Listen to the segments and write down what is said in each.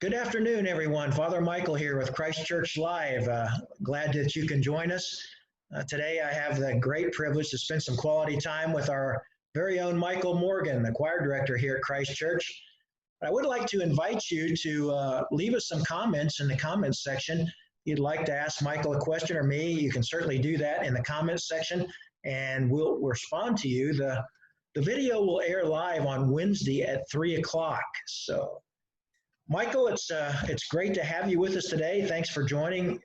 Good afternoon, everyone. Father Michael here with Christ Church Live. Glad that you can join us. Today, I have the great privilege to spend some quality time with our very own Michael Morgan, the choir director here at Christ Church. I would like to invite you to leave us some comments in the comments section. If you'd like to ask Michael a question or me, you can certainly do that in the comments section, and we'll respond to you. The video will air live on Wednesday at 3 o'clock. So, Michael, it's great to have you with us today. Thanks for joining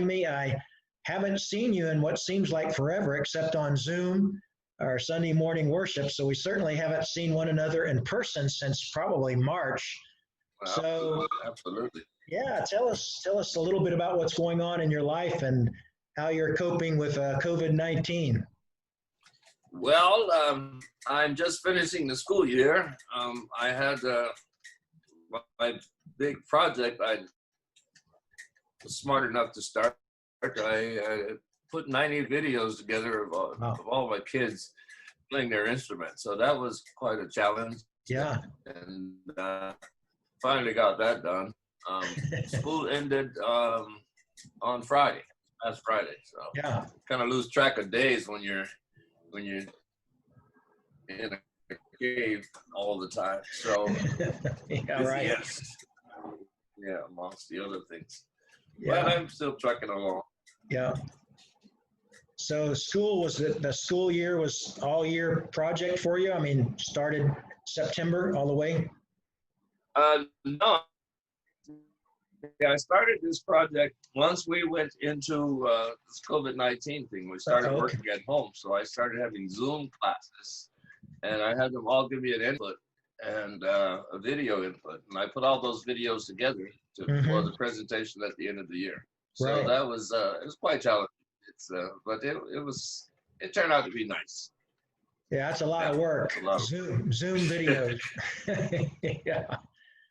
me. I haven't seen you in what seems like forever, except on Zoom, our Sunday morning worship. So we certainly haven't seen one another in person since probably March. Well, So absolutely. Yeah, tell us a little bit about what's going on in your life and how you're coping with COVID-19. Well, I'm just finishing the school year. I had my big project. I was smart enough to start. I put 90 videos together of all my kids playing their instruments. So that was quite a challenge. Yeah. And finally got that done. School ended on Friday, last Friday. So Yeah. kind of lose track of days when you're in a cave all the time. So Yeah, right. yes, yeah, amongst the other things. Yeah. But I'm still trucking along. Yeah. So the school year was all year project for you? I mean, started September all the way? No. Yeah, I started this project once we went into this COVID-19 thing. We started working at home. So I started having Zoom classes, and I had them all give me an input and a video input. And I put all those videos together for the presentation at the end of the year. So that was, it was quite challenging. But it turned out to be nice. Yeah, that's a lot of work. Zoom videos. Yeah.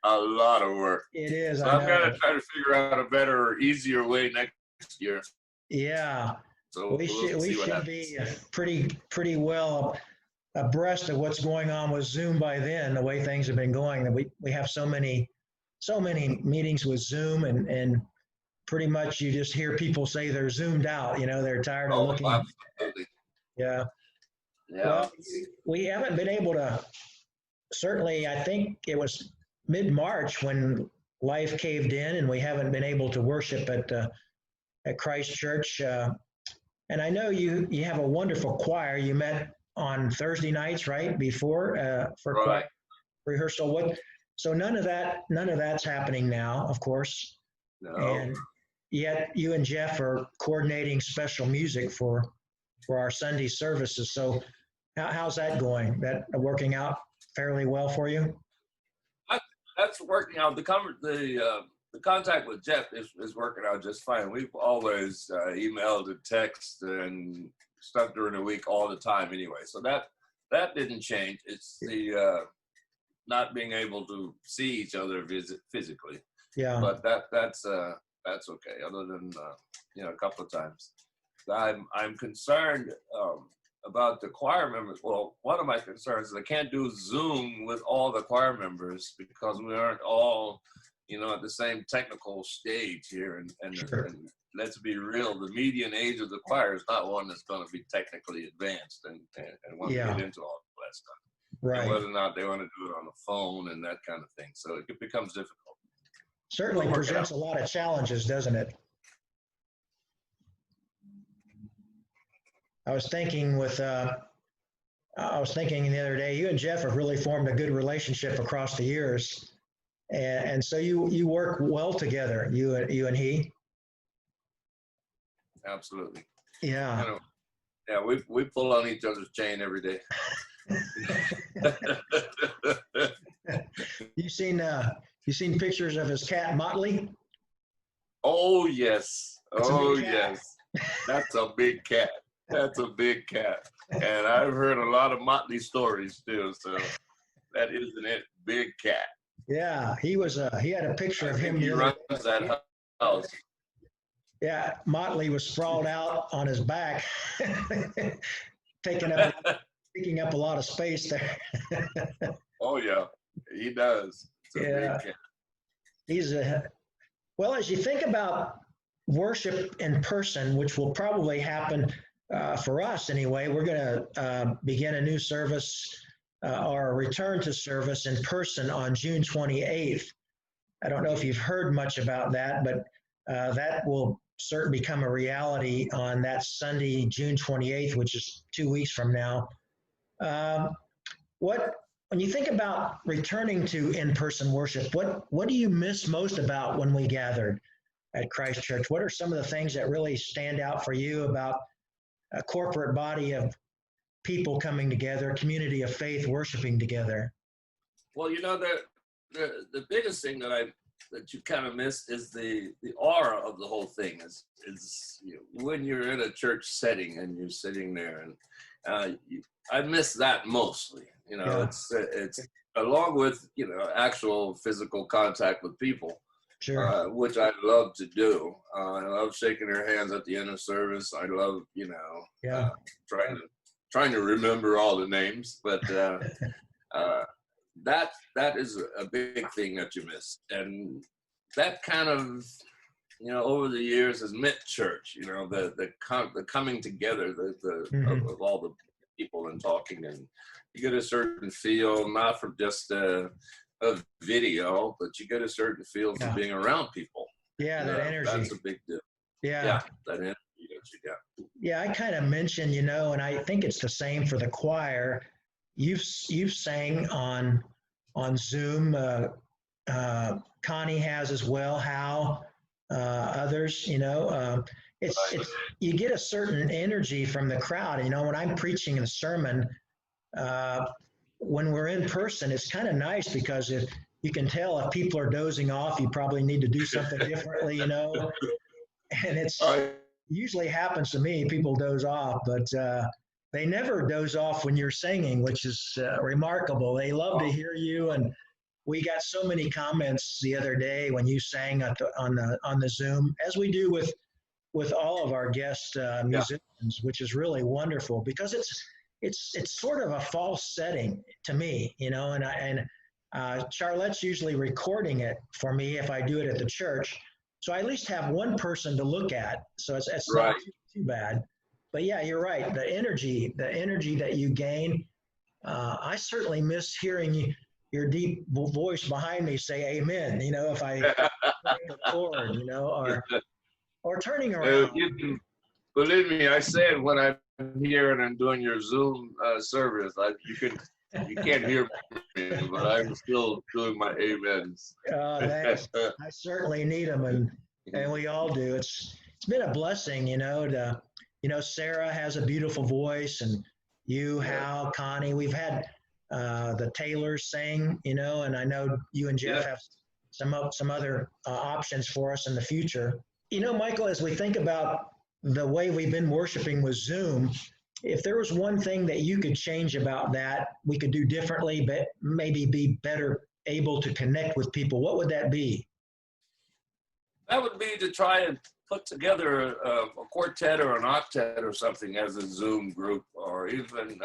A lot of work. It is. So I'm going to try to figure out a better or easier way next year. Yeah. So we should be pretty well abreast of what's going on with Zoom by then, the way things have been going. We have so many meetings with Zoom, and pretty much you just hear people say they're zoomed out. You know, they're tired of looking. Absolutely. Yeah. Yeah. Well, we haven't been able to. Certainly, I think it was mid-March when life caved in, and we haven't been able to worship at Christ Church. And I know you have a wonderful choir. You met on Thursday nights, right, before for choir rehearsal. So none of that's happening now, of course. No. And yet you and Jeff are coordinating special music for our Sunday services. So how's that going? That working out fairly well for you? That's working out. The contact with Jeff is working out just fine. We've always emailed and text and stuff during the week all the time anyway. So that didn't change. It's the not being able to see each other physically. Yeah. But that's okay. Other than a couple of times, I'm concerned about the choir members. Well, one of my concerns is I can't do Zoom with all the choir members because we aren't all, at the same technical stage here. And let's be real, the median age of the choir is not one that's going to be technically advanced and want to get into all that stuff. Right. And whether or not they want to do it on the phone and that kind of thing. So it becomes difficult. Certainly presents a lot of challenges, doesn't it? I was thinking the other day, you and Jeff have really formed a good relationship across the years. And so you work well together, you and he. Absolutely. Yeah. Yeah, we pull on each other's chain every day. You seen pictures of his cat Motley? Oh yes. Oh yes. That's a big cat. That's a big cat. And I've heard a lot of Motley stories too. So that isn't it. Big cat. Yeah, he had a picture of him. He runs that house. Yeah, Motley was sprawled out on his back, taking up a lot of space there. Oh yeah, he does. It's a big cat. Well, as you think about worship in person, which will probably happen for us anyway, we're going to begin a new service or a return to service in person on June 28th. I don't know if you've heard much about that, but that will certainly become a reality on that Sunday, June 28th, which is 2 weeks from now. When you think about returning to in-person worship, what do you miss most about when we gathered at Christ Church? What are some of the things that really stand out for you about a corporate body of people coming together, a community of faith worshiping together? Well, the biggest thing that you kind of miss is the aura of the whole thing. Is when you're in a church setting and you're sitting there, and I miss that mostly. It's along with actual physical contact with people, sure. Which I love to do. I love shaking their hands at the end of service. I love trying to remember all the names, but that is a big thing that you miss, and that kind of over the years has meant church. The coming together of all the people and talking, and you get a certain feel, not from just a video, but you get a certain feel from being around people. Yeah, that energy. That's a big deal. Yeah, that energy that you get. Yeah, I kind of mentioned, and I think it's the same for the choir. You've sang on Zoom. Connie has as well. How others, it's you get a certain energy from the crowd. When I'm preaching a sermon, when we're in person, it's kind of nice because if you can tell if people are dozing off, you probably need to do something differently, and it's usually happens to me. People doze off, but they never doze off when you're singing, which is remarkable. They love to hear you, and we got so many comments the other day when you sang on the Zoom, as we do with all of our guest musicians, which is really wonderful because it's sort of a false setting to me, and Charlotte's usually recording it for me if I do it at the church. So I at least have one person to look at. So it's not too bad. But yeah, you're right. The energy that you gain, I certainly miss hearing your deep voice behind me say amen, if I record, or turning around. Believe me, I say it when I'm here and I'm doing your Zoom service. You can't hear me, but I'm still doing my amens. Thanks. I certainly need them, and we all do. It's been a blessing, Sarah has a beautiful voice, and you, Hal, Connie, we've had the Taylors sing, and I know you and Jeff have some other options for us in the future. Michael, as we think about the way we've been worshiping with Zoom, if there was one thing that you could change about that, we could do differently, but maybe be better able to connect with people, what would that be? That would be to try and put together a quartet or an octet or something as a Zoom group, or even,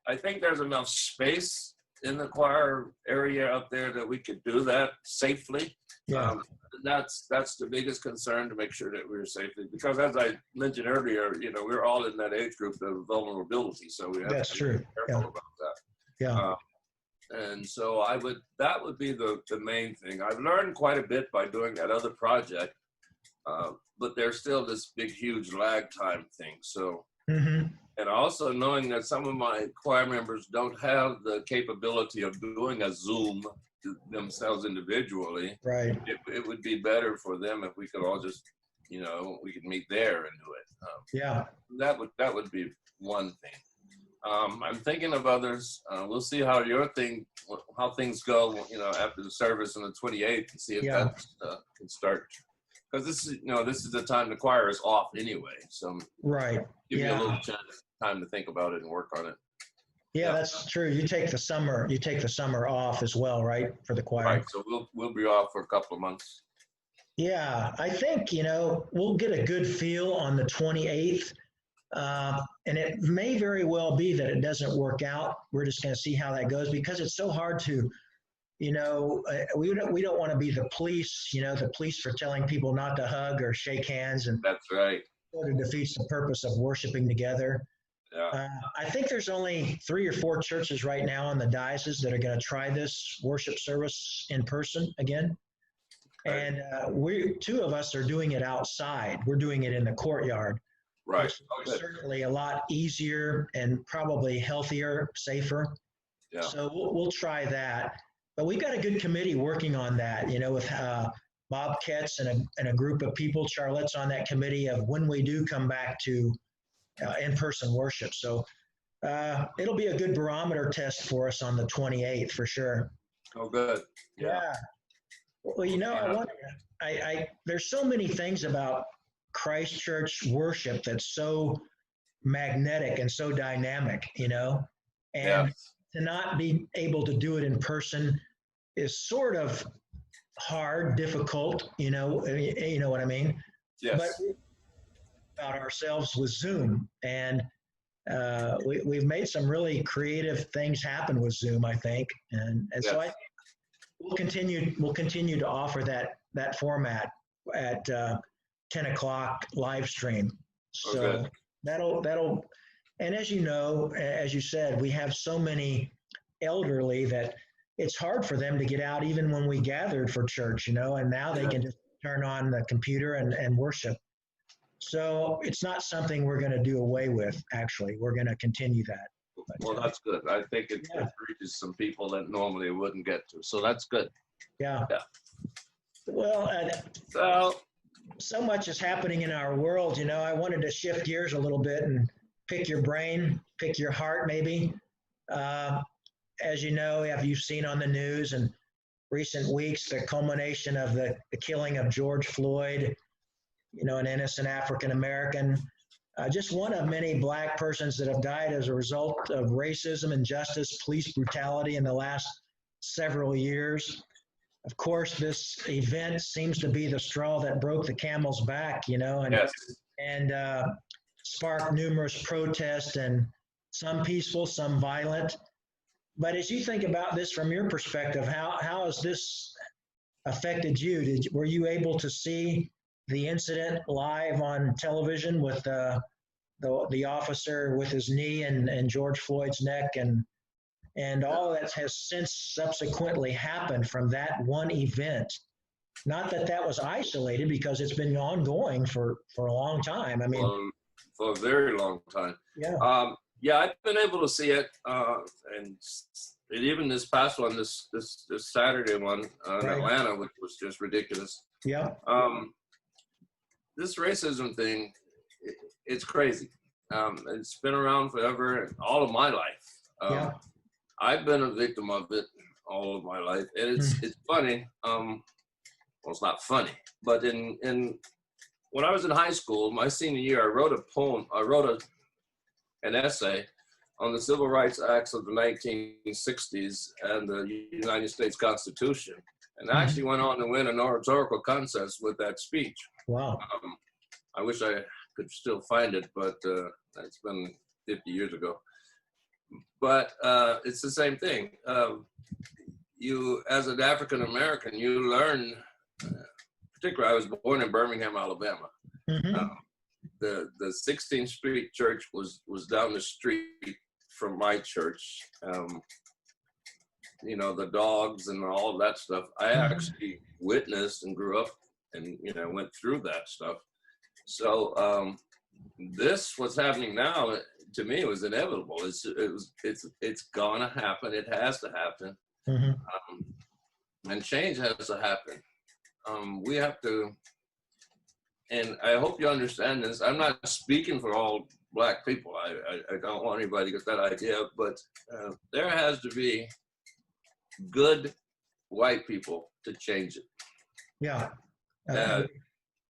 I think there's enough space in the choir area up there that we could do that safely. Yeah. That's the biggest concern, to make sure that we're safely, because as I mentioned earlier, we're all in that age group of vulnerability, so we have to be careful about that. Yeah. And so that would be the main thing. I've learned quite a bit by doing that other project, but there's still this big, huge lag time thing. So, and also knowing that some of my choir members don't have the capability of doing a Zoom themselves individually. Right. It would be better for them if we could all just, we could meet there and do it. That would be one thing. I'm thinking of others. We'll see how how things go, after the service on the 28th, and see if that can start. Because this is the time the choir is off anyway. So give me a little time to think about it and work on it. Yeah, that's true. You take the summer off as well, right, for the choir? Right. So we'll be off for a couple of months. Yeah, I think we'll get a good feel on the 28th. And it may very well be that it doesn't work out. We're just going to see how that goes, because it's so hard to we don't want to be the police, the police for telling people not to hug or shake hands, and That's right. sort of defeats the purpose of worshiping together. Yeah. I think there's only 3 or 4 churches right now in the diocese that are going to try this worship service in person again. Right. And 2 of us are doing it outside. We're doing it in the courtyard. Right. It's certainly a lot easier and probably healthier, safer. Yeah. So we'll try that. But we've got a good committee working on that, with Bob Ketz and a group of people. Charlotte's on that committee of when we do come back to in-person worship. So it'll be a good barometer test for us on the 28th for sure. Oh, good. Yeah. Well, there's so many things about Christ Church worship that's so magnetic and so dynamic, and to not be able to do it in person is sort of hard, difficult, you know what I mean? Yes. But about ourselves with Zoom, and we've made some really creative things happen with Zoom, I think, and so we'll continue to offer that format at 10 o'clock live stream. So that'll, and as you said, we have so many elderly that it's hard for them to get out even when we gathered for church, and now they can just turn on the computer and worship. So it's not something we're going to do away with, actually. We're going to continue that. Well, that's good. I think it reaches some people that normally wouldn't get to. So that's good. Yeah. Well, so much is happening in our world. I wanted to shift gears a little bit and pick your brain, pick your heart maybe. As you know, have you seen on the news in recent weeks the culmination of the killing of George Floyd, an innocent African-American, just one of many Black persons that have died as a result of racism, injustice, police brutality in the last several years. Of course, this event seems to be the straw that broke the camel's back, and sparked numerous protests, and some peaceful, some violent. But as you think about this from your perspective, how has this affected you? Were you able to see the incident live on television with the officer with his knee and George Floyd's neck, and all that has since subsequently happened from that one event? Not that was isolated, because it's been ongoing for a long time. I mean, for a very long time. Yeah. I've been able to see it, and even this past one, this Saturday one in Atlanta, which was just ridiculous. Yeah. This racism thing, it's crazy. It's been around forever, all of my life. I've been a victim of it all of my life, and it's funny. Well, it's not funny, but when I was in high school, my senior year, I wrote a poem. I wrote an essay on the Civil Rights Acts of the 1960s and the United States Constitution, and I actually went on to win an oratorical contest with that speech. Wow. I wish I could still find it, but it's been 50 years ago. But it's the same thing. You, as an African American, you learn, particularly I was born in Birmingham, Alabama. The 16th Street Church was down the street from my church. The dogs and all that stuff. I actually witnessed and grew up and went through that stuff. So this what's happening now, to me, was inevitable. It's gonna happen. It has to happen. And change has to happen. We have to, and I hope you understand this. I'm not speaking for all Black people. I don't want anybody to get that idea, but there has to be good white people to change it. Yeah.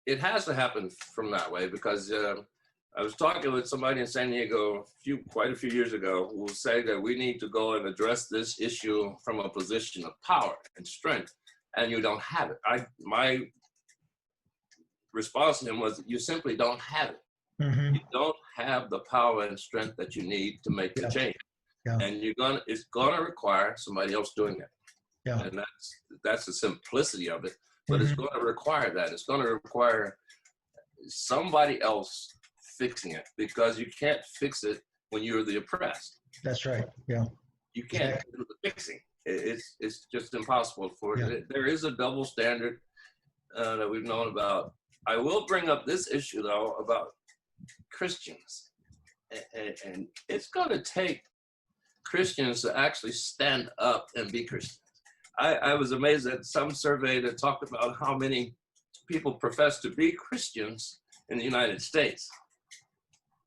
It has to happen from that way, because I was talking with somebody in San Diego quite a few years ago who said that we need to go and address this issue from a position of power and strength, and you don't have it. My response to him was, you simply don't have it. You don't have the power and strength that you need to make the change. And it's gonna require somebody else doing it. Yeah. And that's the simplicity of it. But it's going to require that. It's going to require somebody else fixing it, because you can't fix it when you're the oppressed. That's right. Yeah. You can't do the fixing. It's just impossible for it. There is a double standard that we've known about. I will bring up this issue, though, about Christians. And it's going to take Christians to actually stand up and be Christians. I was amazed at some survey that talked about how many people profess to be Christians in the United States.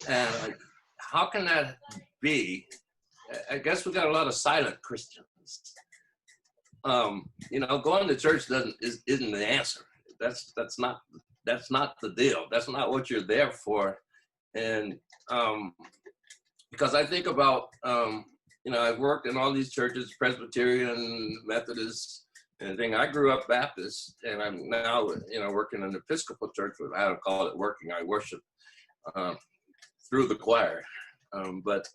And like, how can that be? I guess we got a lot of silent Christians. You know, going to church isn't the answer. That's not the deal. That's not what you're there for. And because I think about, you know, I've worked in all these churches, Presbyterian, Methodist, and thing. I grew up Baptist, and I'm now, you know, working in an Episcopal church. But I don't call it working. I worship through the choir. But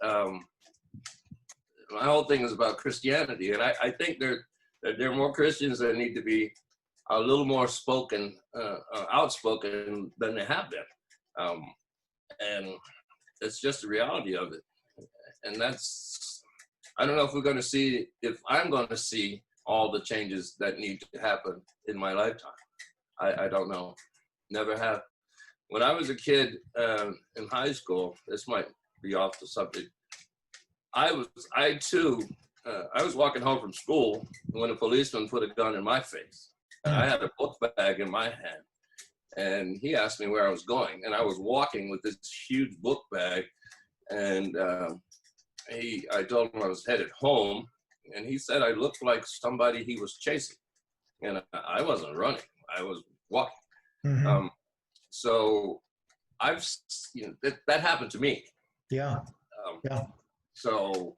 my whole thing is about Christianity, and I think there are more Christians that need to be a little more outspoken than they have been. And it's just the reality of it. And that's, I don't know if I'm going to see all the changes that need to happen in my lifetime. I don't know. Never have. When I was a kid in high school, this might be off the subject, I was walking home from school when a policeman put a gun in my face. And I had a book bag in my hand. And he asked me where I was going. And I was walking with this huge book bag. And I told him I was headed home. And he said I looked like somebody he was chasing. And I wasn't running. I was walking. Mm-hmm. So that happened to me. Yeah. So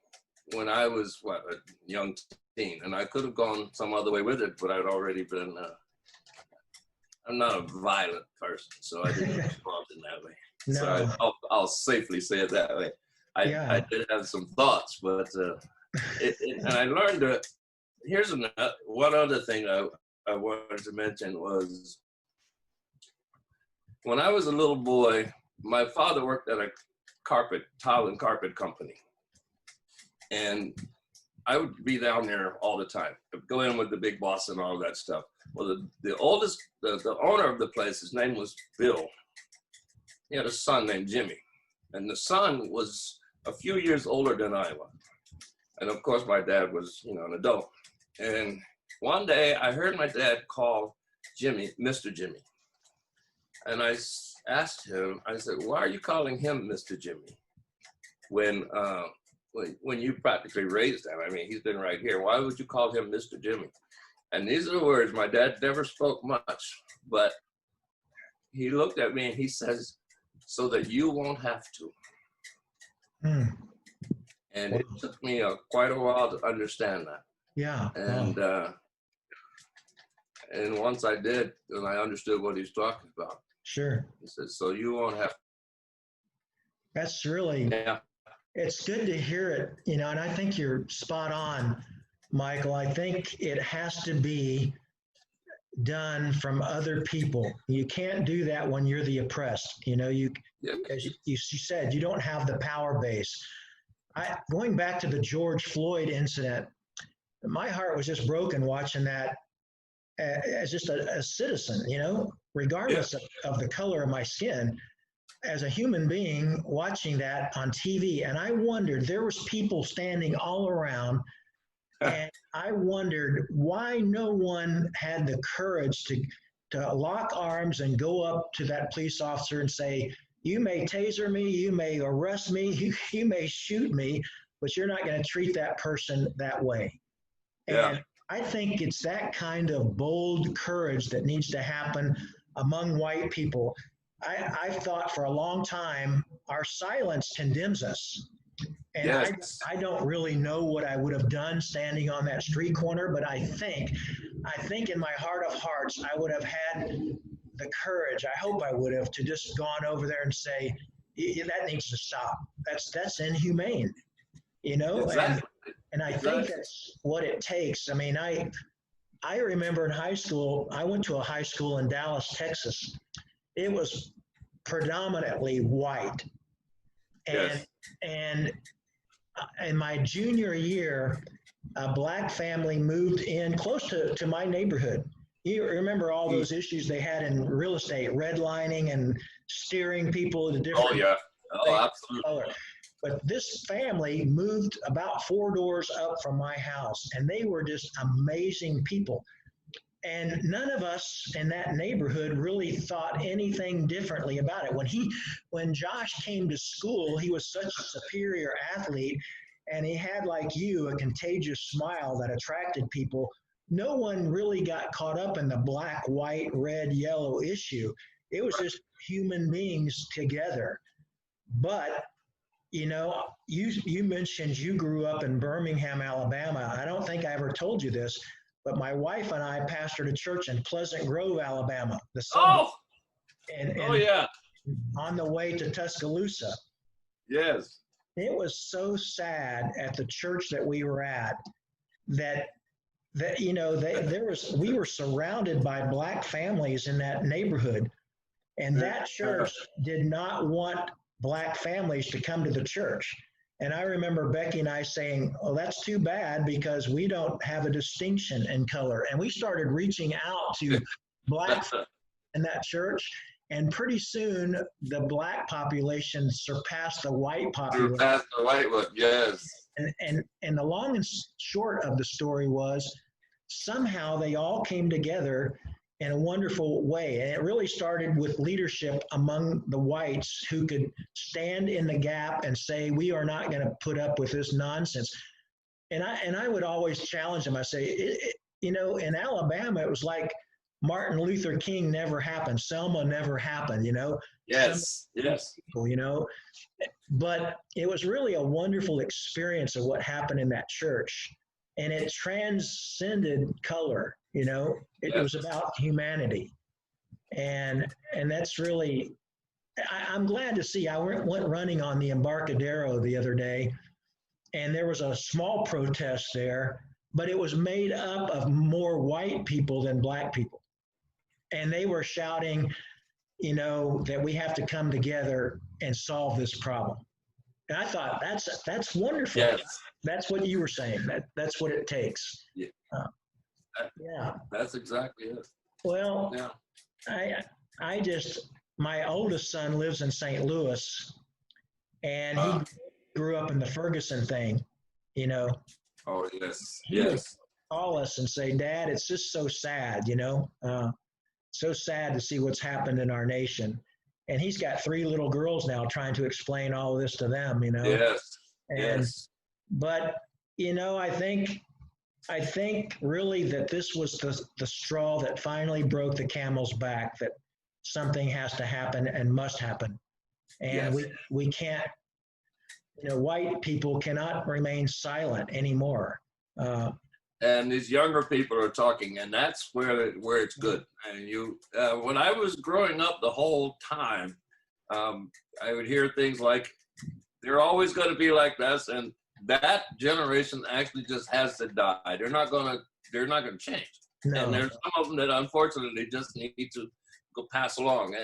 when I was a young teen, and I could have gone some other way with it, but I'd already been, I'm not a violent person, so I didn't respond in that way. No. So I'll safely say it that way. I did have some thoughts, but and I learned that. Here's one other thing I wanted to mention was, when I was a little boy, my father worked at a tile and carpet company. And I would be down there all the time, go in with the big boss and all that stuff. Well, the owner of the place, his name was Bill. He had a son named Jimmy. And the son was a few years older than I was. And of course, my dad was, you know, an adult. And one day I heard my dad call Jimmy, Mr. Jimmy. And I asked him, I said, why are you calling him Mr. Jimmy? When you practically raised him, I mean, he's been right here. Why would you call him Mr. Jimmy? And these are the words. My dad never spoke much, but he looked at me and he says, so that you won't have to. And it took me quite a while to understand that. Yeah. And once I did, and I understood what he's talking about. Sure. He said, so you won't have to. That's really, it's good to hear it, you know, and I think you're spot on, Michael. I think it has to be done from other people. You can't do that when you're the oppressed. You know, as you said, you don't have the power base. Going back to the George Floyd incident, my heart was just broken watching that as just a citizen, you know, regardless of the color of my skin, as a human being watching that on TV. And I wondered, there was people standing all around, and I wondered why no one had the courage to lock arms and go up to that police officer and say, you may taser me, you may arrest me, you may shoot me, but you're not going to treat that person that way. And I think it's that kind of bold courage that needs to happen among white people. I thought for a long time, our silence condemns us. And I don't really know what I would have done standing on that street corner, but I think in my heart of hearts, I would have had the courage, I hope I would have, to just gone over there and say, that needs to stop. That's inhumane, you know? Exactly. And I think that's what it takes. I mean, I remember in high school, I went to a high school in Dallas, Texas. It was predominantly white. And, Yes. and in my junior year, a black family moved in close to my neighborhood. You remember all those issues they had in real estate, redlining and steering people to different. Oh, yeah. Oh, absolutely. Color. But this family moved about 4 doors up from my house, and they were just amazing people. And none of us in that neighborhood really thought anything differently about it. When Josh came to school, he was such a superior athlete, and he had, like you, a contagious smile that attracted people. No one really got caught up in the black, white, red, yellow issue. It was just human beings together. But you know, you mentioned you grew up in Birmingham, Alabama. I don't think I ever told you this, but my wife and I pastored a church in Pleasant Grove, Alabama. The suburb, and yeah. on the way to Tuscaloosa. Yes. It was so sad at the church that we were at that you know we were surrounded by black families in that neighborhood, and that church did not want black families to come to the church. And I remember Becky and I saying, oh, that's too bad because we don't have a distinction in color. And we started reaching out to black in that church. And pretty soon the black population surpassed the white population. Surpassed the white one, yes. And the long and short of the story was somehow they all came together in a wonderful way. And it really started with leadership among the whites who could stand in the gap and say, we are not going to put up with this nonsense. And I would always challenge them. I say, you know, in Alabama, it was like Martin Luther King never happened. Selma never happened, you know? Yes, yes. People, you know? But it was really a wonderful experience of what happened in that church. And it transcended color, you know? It was about humanity. And that's really, I'm glad to see. I went running on the Embarcadero the other day, and there was a small protest there, but it was made up of more white people than black people. And they were shouting, you know, that we have to come together and solve this problem. And I thought, that's wonderful. Yes. That's what you were saying. That's what it takes. Yeah. Yeah. That's exactly it. Well, yeah. My oldest son lives in St. Louis, and he grew up in the Ferguson thing, you know. Oh, yes. He would call us and say, Dad, it's just so sad, you know, so sad to see what's happened in our nation. And he's got 3 little girls now trying to explain all of this to them, you know. Yes. And, but, you know, I think really that this was the straw that finally broke the camel's back, that something has to happen and must happen. And we can't, you know, white people cannot remain silent anymore. And these younger people are talking, and that's where it's good. And when I was growing up the whole time, I would hear things like, they're always going to be like this, and that generation actually just has to die. They're not going to change. No. And there's some of them that unfortunately just need to go pass along,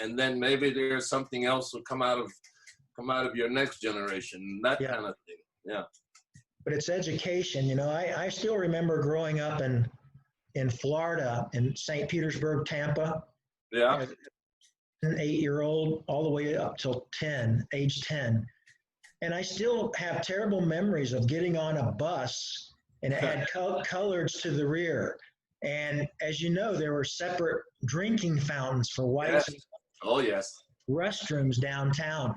and then maybe there's something else will come out of your next generation, that kind of thing. Yeah. But it's education. You know, I still remember growing up in Florida, in St. Petersburg, Tampa. Yeah. As an 8-year-old all the way up till age 10. And I still have terrible memories of getting on a bus, and it had colors to the rear. And as you know, there were separate drinking fountains for whites. Yes. Oh, yes. Restrooms downtown.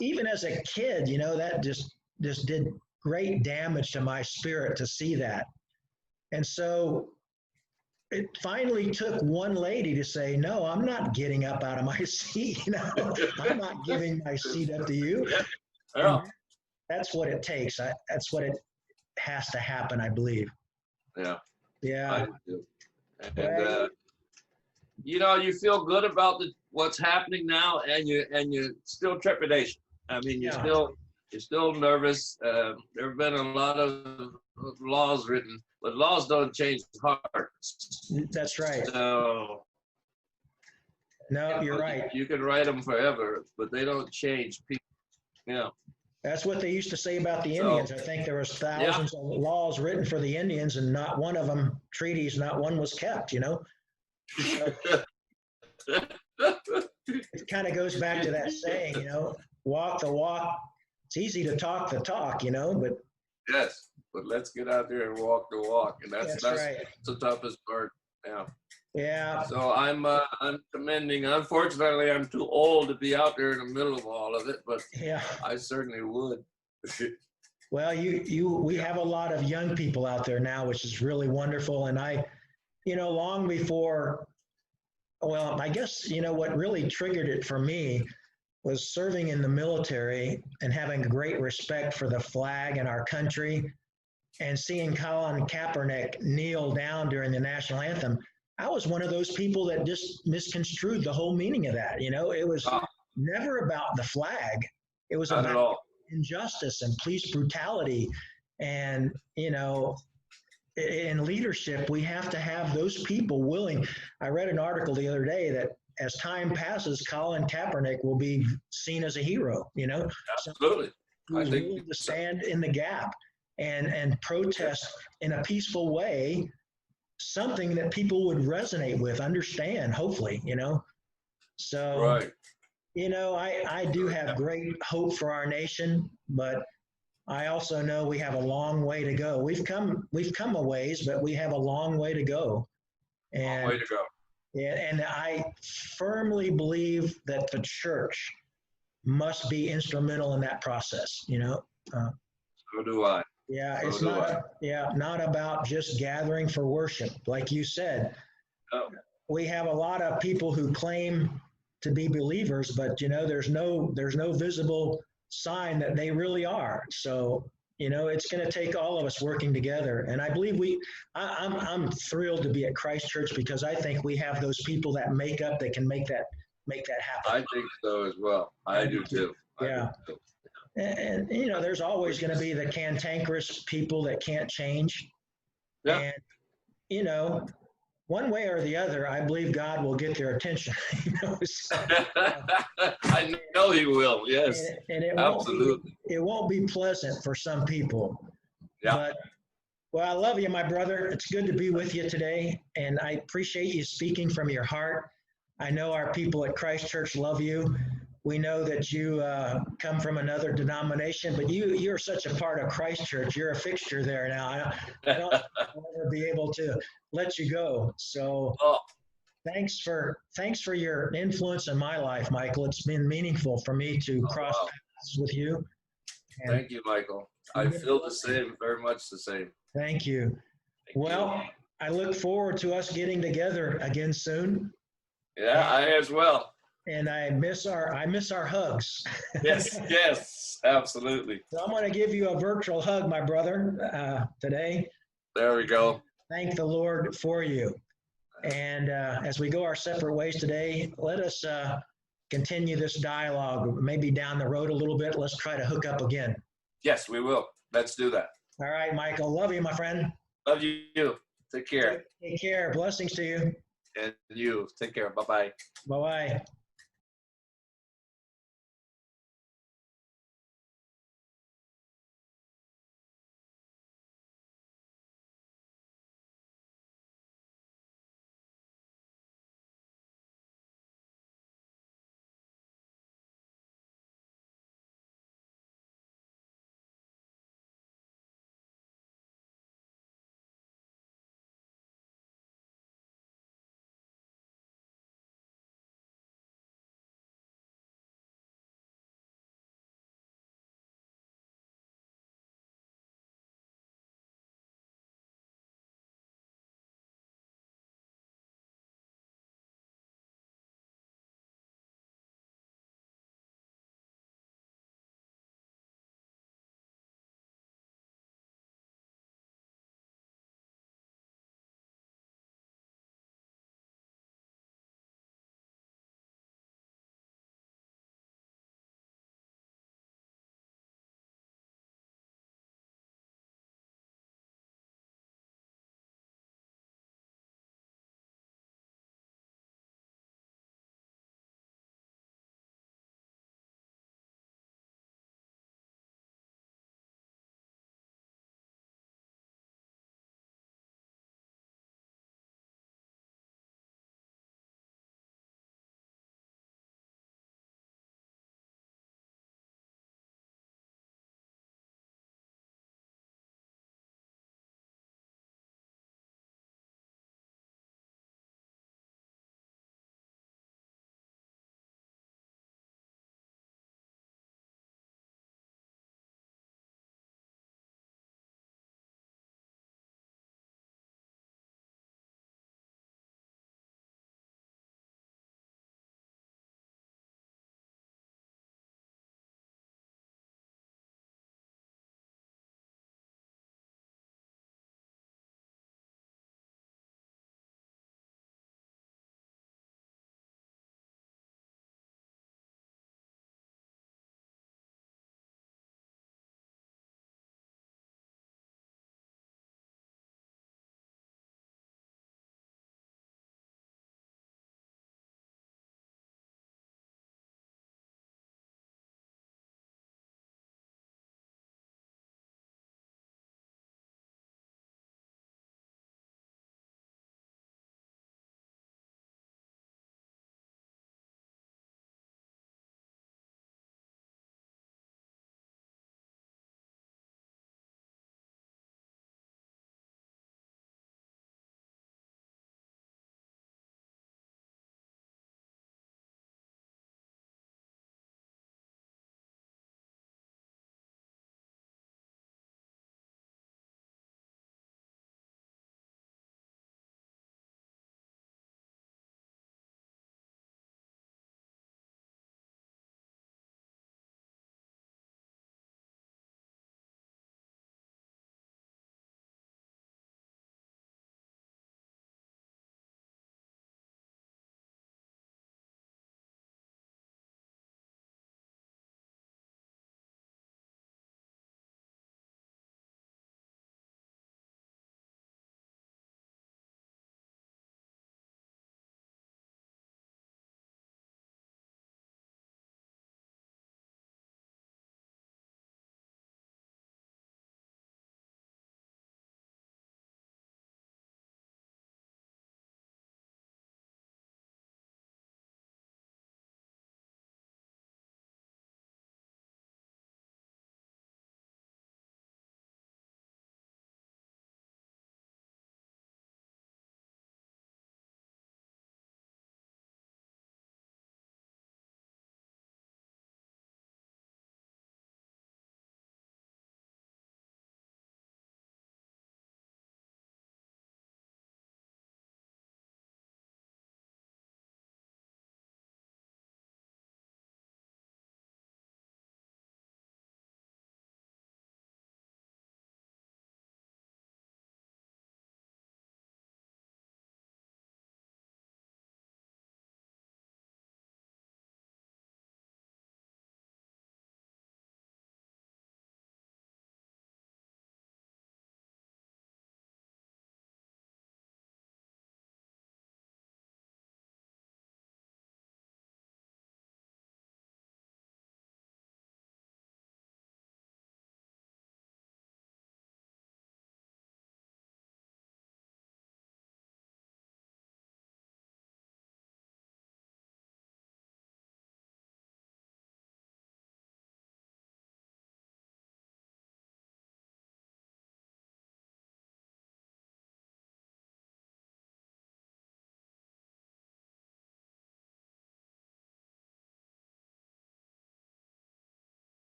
Even as a kid, you know, that just did great damage to my spirit to see that. And so it finally took one lady to say, no, I'm not getting up out of my seat. You know, I'm not giving my seat up to you. Yeah. That's what it takes. That's what it has to happen, I believe. Yeah. Yeah. And you know, you feel good about what's happening now, and you still trepidation. I mean, you still, You're still nervous. There have been a lot of laws written, but laws don't change hearts. That's right. So, No, you're right. You can write them forever, but they don't change people. Yeah. That's what they used to say about the Indians. I think there was thousands of laws written for the Indians, and not one of them, treaties, not one was kept, you know? It kind of goes back to that saying, you know, walk the walk. It's easy to talk the talk, you know, but. Yes, but let's get out there and walk the walk. And that's right. the toughest part. Yeah. Yeah. So I'm commending. Unfortunately, I'm too old to be out there in the middle of all of it, but yeah, I certainly would. Well, we have a lot of young people out there now, which is really wonderful. And long before, well, I guess, what really triggered it for me was serving in the military and having great respect for the flag and our country, and seeing Colin Kaepernick kneel down during the national anthem. I was one of those people that just misconstrued the whole meaning of that. It was never about the flag. It was about injustice and police brutality. And, in leadership, we have to have those people willing. I read an article the other day that as time passes, Colin Kaepernick will be seen as a hero, Absolutely. Who's willing to stand in the gap and protest in a peaceful way, something that people would resonate with, understand, hopefully, So, right. I do have great hope for our nation, but I also know we have a long way to go. We've come a ways, but we have a long way to go. And long way to go. And I firmly believe that the church must be instrumental in that process, So do I. Yeah, it's not about just gathering for worship, like you said. No. We have a lot of people who claim to be believers, but there's no visible sign that they really are. So it's going to take all of us working together. And I believe I'm thrilled to be at Christ Church because I think we have those people that can make that happen. I think so as well. I do too. Yeah. And there's always going to be the cantankerous people that can't change. Yeah. And, one way or the other, I believe God will get their attention. So, I know He will. Yes. And absolutely. It won't be pleasant for some people. Yeah. But, well, I love you, my brother. It's good to be with you today. And I appreciate you speaking from your heart. I know our people at Christ Church love you. We know that you come from another denomination, but you're such a part of Christ Church. You're a fixture there now. I don't ever be able to let you go. So thanks for your influence in my life, Michael. It's been meaningful for me to cross paths with you. And thank you, Michael. I feel the same, very much the same. Thank you. Well, I look forward to us getting together again soon. Yeah, I as well. And I miss our hugs. Yes, absolutely. So I'm going to give you a virtual hug, my brother, today. There we go. Thank the Lord for you. And as we go our separate ways today, let us continue this dialogue. Maybe down the road a little bit, let's try to hook up again. Yes, we will. Let's do that. All right, Michael. Love you, my friend. Love you. Take care. Take care. Blessings to you. And you. Take care. Bye-bye. Bye-bye.